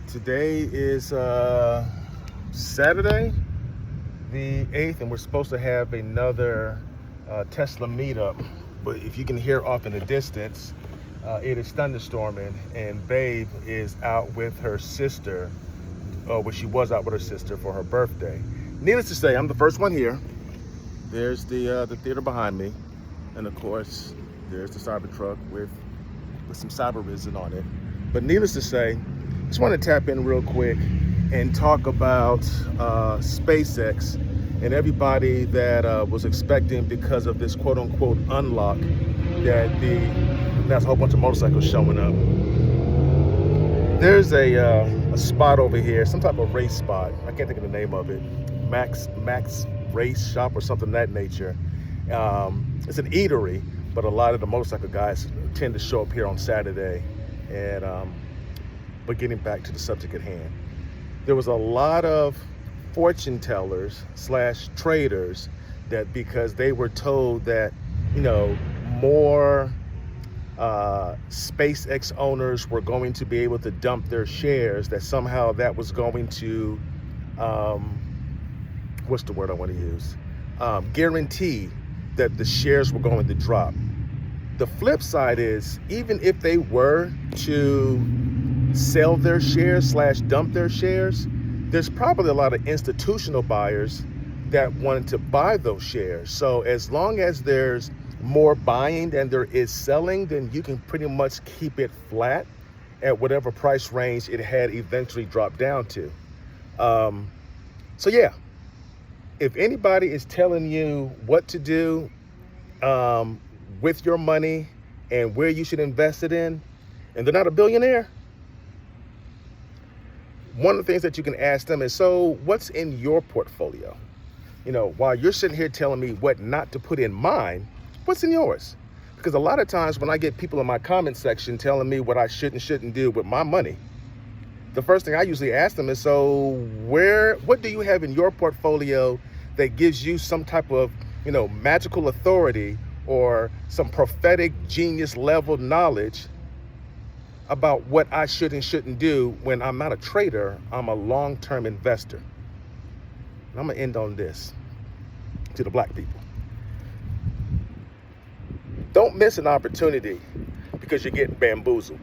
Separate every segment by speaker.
Speaker 1: Today is Saturday, the 8th, and we're supposed to have another Tesla meetup. But if you can hear off in the distance, it is thunderstorming, and Babe is out with her sister. Well, she was out with her sister for her birthday. Needless to say, I'm the first one here. There's the theater behind me, and of course, there's the Cybertruck with some cyber resin on it. But needless to say, just want to tap in real quick and talk about SpaceX and everybody that was expecting, because of this quote-unquote unlock, that's a whole bunch of motorcycles showing up. There's a spot over here, some type of race spot. I can't think of the name of it. Max Race Shop or something of that nature. It's an eatery, but a lot of the motorcycle guys tend to show up here on Saturday. And but getting back to the subject at hand, there was a lot of fortune tellers / traders that, because they were told that, more SpaceX owners were going to be able to dump their shares, that somehow that was going to, what's the word I want to use? Guarantee that the shares were going to drop. The flip side is, even if they were to sell their shares / dump their shares, there's probably a lot of institutional buyers that wanted to buy those shares. So as long as there's more buying than there is selling, then you can pretty much keep it flat at whatever price range it had eventually dropped down to. So yeah, if anybody is telling you what to do with your money and where you should invest it in, and they're not a billionaire, one of the things that you can ask them is, so what's in your portfolio? While you're sitting here telling me what not to put in mine, what's in yours? Because a lot of times when I get people in my comment section telling me what I should and shouldn't do with my money, the first thing I usually ask them is, so what do you have in your portfolio that gives you some type of, magical authority or some prophetic genius level knowledge about what I should and shouldn't do? When I'm not a trader, I'm a long-term investor. And I'm gonna end on this to the black people. Don't miss an opportunity because you're getting bamboozled.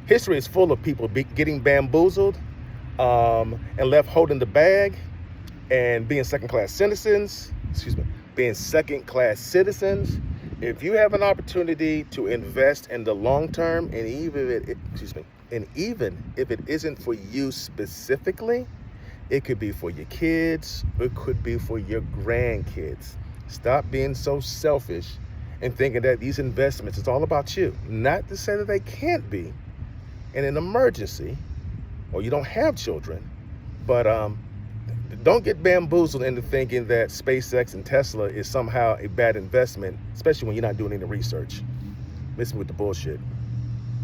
Speaker 1: History is full of people getting bamboozled and left holding the bag and being second-class citizens. If you have an opportunity to invest in the long term, and even if it isn't for you specifically, it could be for your kids, it could be for your grandkids. Stop being so selfish and thinking that these investments, it's all about you. Not to say that they can't be in an emergency, or you don't have children, but don't get bamboozled into thinking that SpaceX and Tesla is somehow a bad investment, especially when you're not doing any research. Miss me with the bullshit.